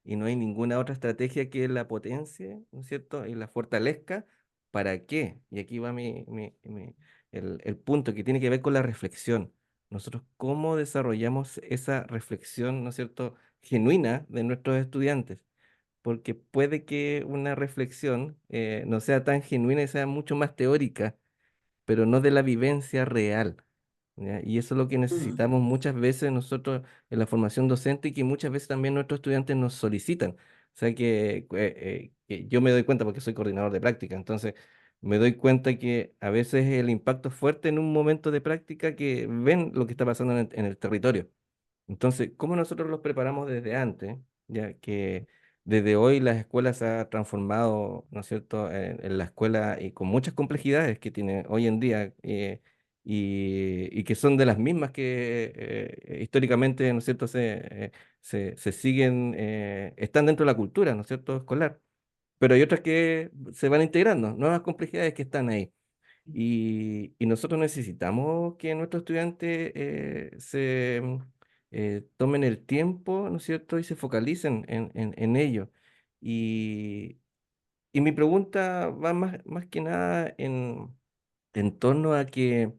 Y no hay ninguna otra estrategia que la potencie, ¿no es cierto? Y la fortalezca. ¿Para qué? Y aquí va el punto que tiene que ver con la reflexión. Nosotros, ¿cómo desarrollamos esa reflexión, ¿no es cierto?, genuina de nuestros estudiantes, porque puede que una reflexión no sea tan genuina y sea mucho más teórica, pero no de la vivencia real. ¿Ya? Y eso es lo que Mm, necesitamos muchas veces nosotros en la formación docente y que muchas veces también nuestros estudiantes nos solicitan. O sea que yo me doy cuenta porque soy coordinador de práctica, entonces me doy cuenta que a veces el impacto es fuerte en un momento de práctica que ven lo que está pasando en el territorio. Entonces, ¿cómo nosotros los preparamos desde antes? Ya que desde hoy las escuelas se ha transformado, ¿no es cierto?, en la escuela y con muchas complejidades que tiene hoy en día y que son de las mismas que históricamente, ¿no es cierto?, se siguen, están dentro de la cultura, ¿no es cierto?, escolar. Pero hay otras que se van integrando, nuevas complejidades que están ahí. Y nosotros necesitamos que nuestros estudiantes tomen el tiempo, ¿no es cierto?, y se focalicen en ello. Y, y mi pregunta va más que nada en torno a que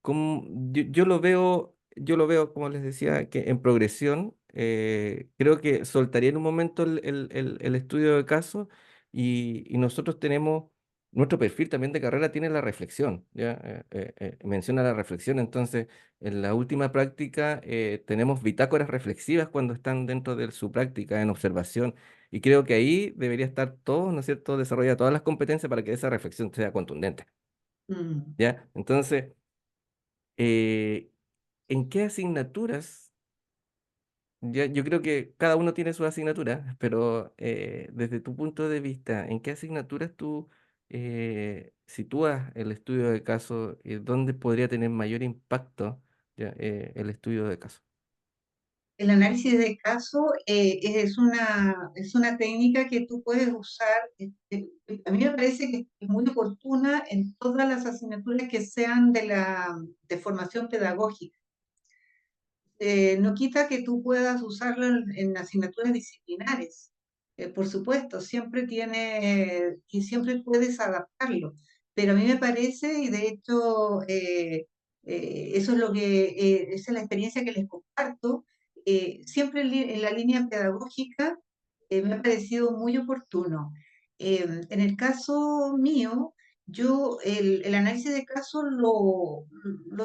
yo lo veo, como les decía, que en progresión, creo que soltaría en un momento el estudio de caso y nosotros tenemos, nuestro perfil también de carrera tiene la reflexión, ¿ya? Menciona la reflexión, entonces en la última práctica tenemos bitácoras reflexivas cuando están dentro de su práctica en observación y creo que ahí debería estar todo, ¿no es cierto?, desarrollar todas las competencias para que esa reflexión sea contundente, mm. ¿ya? Entonces... Eh, ¿En qué asignaturas yo creo que cada uno tiene su asignatura, pero desde tu punto de vista, ¿en qué asignaturas tú sitúas el estudio de caso y dónde podría tener mayor impacto ya, el estudio de caso? El análisis de caso es una técnica que tú puedes usar. A mí me parece que es muy oportuna en todas las asignaturas que sean de formación pedagógica. No quita que tú puedas usarlo en asignaturas disciplinares. Por supuesto, y siempre puedes adaptarlo. Pero a mí me parece, y de hecho, eso es esa es la experiencia que les comparto, siempre en la línea pedagógica, me ha parecido muy oportuno. En el caso mío, yo el análisis de casos lo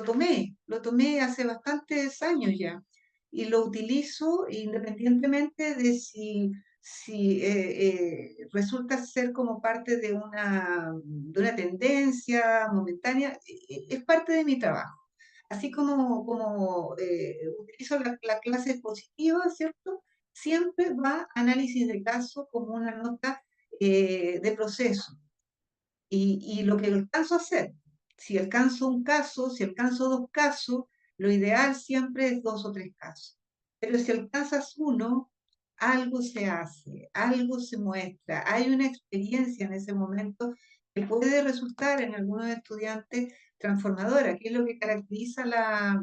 tomé hace bastantes años ya y lo utilizo independientemente de si resulta ser como parte de una tendencia momentánea, es parte de mi trabajo. Así como utilizo la clase positiva, ¿cierto? Siempre va análisis de caso como una nota de proceso y lo que alcanzo a hacer. Si alcanzo un caso, si alcanzo dos casos, lo ideal siempre es dos o tres casos. Pero si alcanzas uno, algo se hace, algo se muestra, hay una experiencia en ese momento que puede resultar en algunos estudiantes transformadora, que es lo que caracteriza la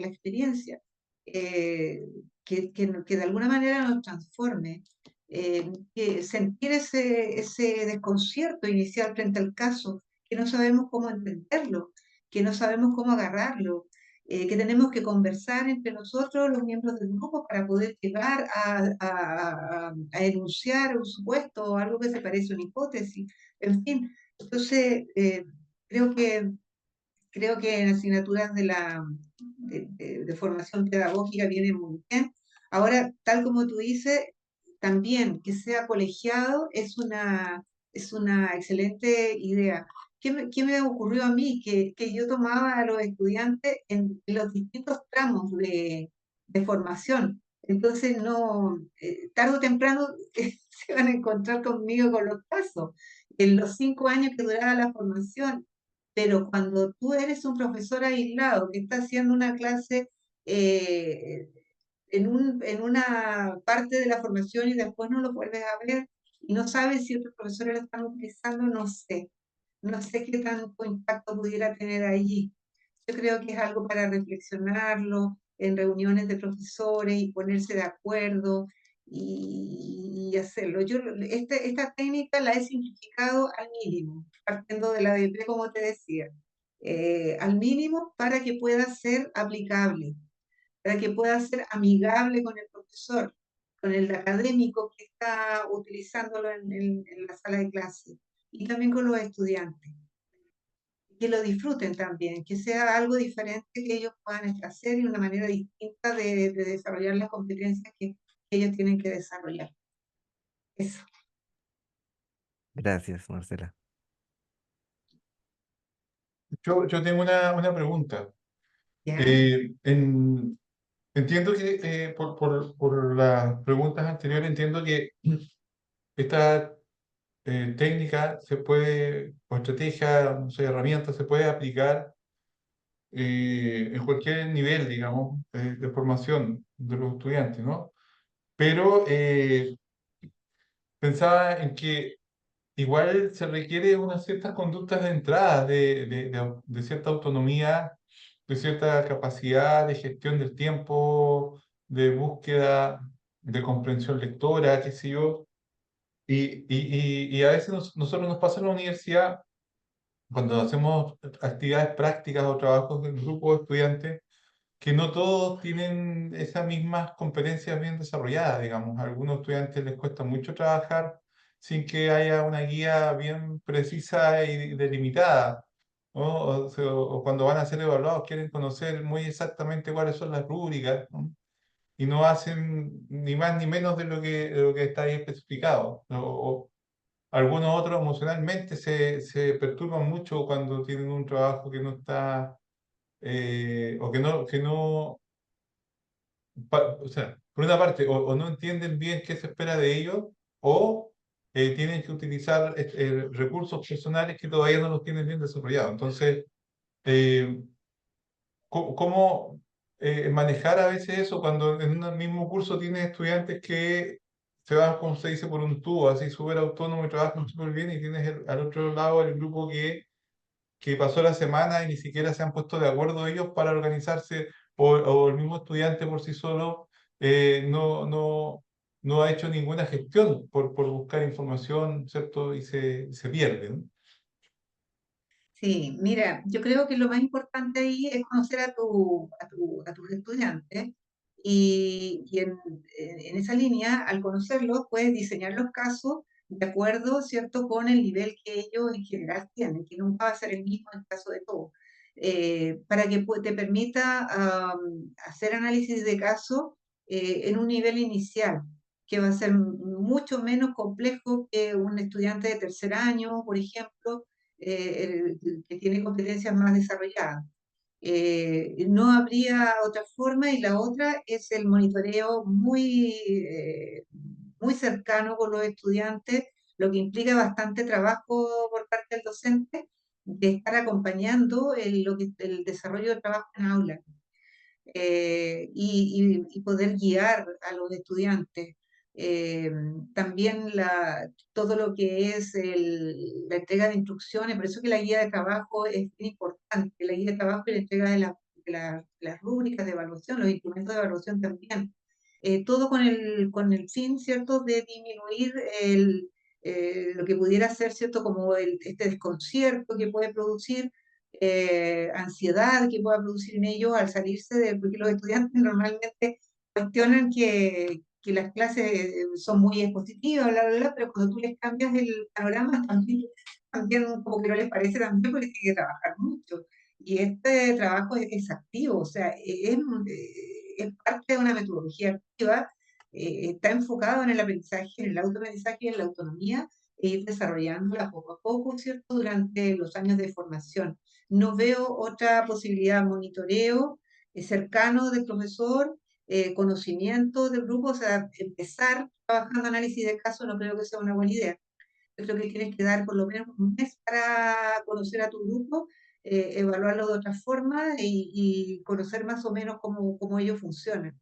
experiencia, que de alguna manera nos transforme, que sentir ese desconcierto inicial frente al caso, que no sabemos cómo entenderlo, que no sabemos cómo agarrarlo, que tenemos que conversar entre nosotros, los miembros del grupo, para poder llegar a enunciar un supuesto o algo que se parece a una hipótesis, en fin. Entonces, creo que creo que en asignaturas de formación pedagógica viene muy bien. Ahora, tal como tú dices, también que sea colegiado es una excelente idea. Qué me ocurrió a mí? Que yo tomaba a los estudiantes en los distintos tramos de formación. Entonces, no, tarde o temprano se van a encontrar conmigo con los casos. En los 5 años que duraba la formación, pero cuando tú eres un profesor aislado que está haciendo una clase eh, en una parte de la formación y después no lo vuelves a ver y no sabes si otros profesores lo están utilizando, no sé qué tanto impacto pudiera tener allí. Yo creo que es algo para reflexionarlo en reuniones de profesores y ponerse de acuerdo y hacerlo. Esta técnica la he simplificado al mínimo, partiendo de la DP, como te decía, al mínimo para que pueda ser aplicable, para que pueda ser amigable con el profesor, con el académico que está utilizándolo en la sala de clase y también con los estudiantes, que lo disfruten también, que sea algo diferente que ellos puedan hacer y una manera distinta de desarrollar las competencias que ellos tienen que desarrollar. Eso. Gracias, Marcela. Yo tengo una pregunta. ¿Ya? Eh, en- entiendo que por las preguntas anteriores, entiendo que esta técnica se puede, o estrategia, no sé, herramienta, se puede aplicar en cualquier nivel, digamos, de formación de los estudiantes, ¿no? Pero pensaba en que igual se requiere unas ciertas conductas de entrada, de cierta autonomía, de cierta capacidad de gestión del tiempo, de búsqueda, de comprensión lectora, qué sé yo. Y a veces nosotros nos pasa en la universidad, cuando hacemos actividades prácticas o trabajos en grupo de estudiantes, que no todos tienen esas mismas competencias bien desarrolladas, digamos. A algunos estudiantes les cuesta mucho trabajar sin que haya una guía bien precisa y delimitada, ¿no? O cuando van a ser evaluados quieren conocer muy exactamente cuáles son las rúbricas, ¿no? Y no hacen ni más ni menos de lo que está ahí especificado. O algunos otros emocionalmente se perturban mucho cuando tienen un trabajo que no está, o que no, o sea, por una parte, o no entienden bien qué se espera de ellos, o tienen que utilizar recursos personales que todavía no los tienen bien desarrollados. Entonces, eh, ¿cómo manejar a veces eso cuando en un mismo curso tienes estudiantes que se van, como se dice, por un tubo, así súper autónomo y trabajan súper bien, y tienes al otro lado el grupo que pasó la semana y ni siquiera se han puesto de acuerdo ellos para organizarse, o el mismo estudiante por sí solo no ha hecho ninguna gestión por buscar información, ¿cierto? Y se pierde, ¿no? Sí, mira, yo creo que lo más importante ahí es conocer a tus estudiantes y en esa línea, al conocerlos, puedes diseñar los casos de acuerdo, ¿cierto?, con el nivel que ellos en general tienen, que nunca va a ser el mismo en el caso de todos, para que te permita hacer análisis de caso en un nivel inicial, que va a ser mucho menos complejo que un estudiante de tercer año, por ejemplo, que tiene competencias más desarrolladas. No habría otra forma, y la otra es el monitoreo muy cercano con los estudiantes, lo que implica bastante trabajo por parte del docente de estar acompañando el desarrollo del trabajo en aula, y poder guiar a los estudiantes. Eh, También todo lo que es la entrega de instrucciones, por eso que la guía de trabajo es bien importante, la guía de trabajo y la entrega de las rúbricas de evaluación, los instrumentos de evaluación también. Todo con el fin, ¿cierto?, de disminuir lo que pudiera ser, ¿cierto?, como este desconcierto que puede producir, ansiedad que pueda producir en ellos al salirse porque los estudiantes normalmente cuestionan que las clases son muy expositivas, bla, bla, bla, pero cuando tú les cambias el panorama también como que no les parece también, porque tienen que trabajar mucho. Y este trabajo es activo, o sea, es parte de una metodología activa, está enfocado en el aprendizaje, en el autoaprendizaje y en la autonomía, e ir desarrollándola poco a poco, ¿cierto?, durante los años de formación. No veo otra posibilidad: monitoreo cercano del profesor, conocimiento del grupo, o sea, empezar trabajando análisis de caso no creo que sea una buena idea. Yo creo que tienes que dar por lo menos un mes para conocer a tu grupo, evaluarlo de otra forma y conocer más o menos cómo ellos funcionan.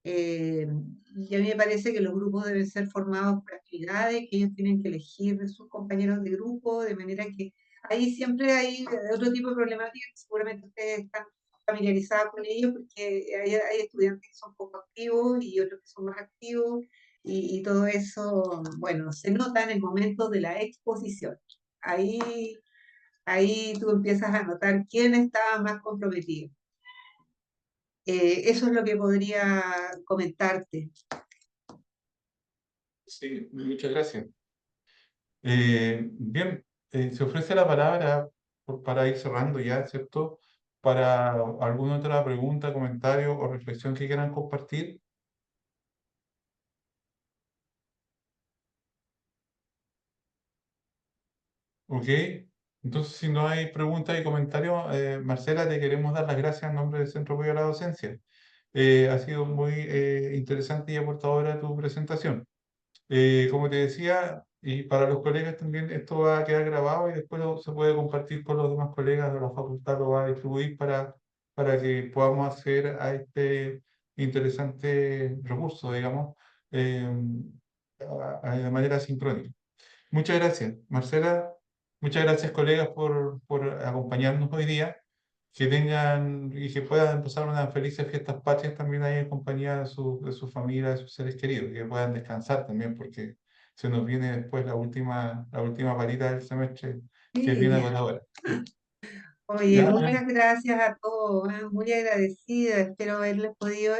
Eh, y a mí me parece que los grupos deben ser formados por actividades, que ellos tienen que elegir sus compañeros de grupo, de manera que ahí siempre hay otro tipo de problemáticas que seguramente ustedes están familiarizados con ellos, porque hay estudiantes que son poco activos y otros que son más activos, y todo eso, bueno, se nota en el momento de la exposición. Ahí, ahí tú empiezas a notar quién está más comprometido. Eso es lo que podría comentarte. Sí, muchas gracias. Bien, se ofrece la palabra para ir cerrando ya, ¿cierto? Para alguna otra pregunta, comentario o reflexión que quieran compartir. Ok, entonces si no hay preguntas y comentarios, Marcela, te queremos dar las gracias en nombre del Centro de Apoyo a la Docencia. Ha sido muy interesante y aportadora tu presentación. Como te decía, y para los colegas también, esto va a quedar grabado y después se puede compartir con los demás colegas de la facultad, lo va a distribuir para que podamos acceder a este interesante recurso, digamos, eh, de manera sincrónica. Muchas gracias, Marcela. Muchas gracias, colegas, por acompañarnos hoy día. Que tengan y que puedan pasar unas felices fiestas patrias también ahí en compañía de su familia, de sus seres queridos. Que puedan descansar también, porque se nos viene después la última varita del semestre, que es bien Sí. agotadora. Oye, Ya, muchas gracias a todos, muy agradecida. Espero haberles podido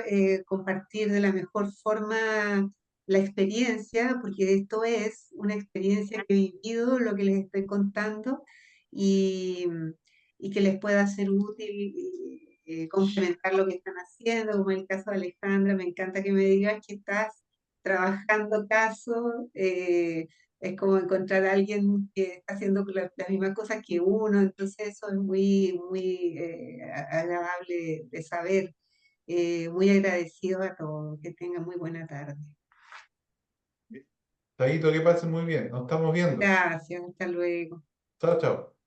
compartir de la mejor forma la experiencia, porque esto es una experiencia que he vivido, lo que les estoy contando, y, y que les pueda ser útil y complementar lo que están haciendo, como en el caso de Alejandra. Me encanta que me digas que estás trabajando casos. Es como encontrar a alguien que está haciendo las mismas cosas que uno, entonces eso es muy, muy agradable de saber. Muy agradecido a todos, que tengan muy buena tarde. Taito, que pasen muy bien. Nos estamos viendo. Gracias, hasta luego. Chao, chao.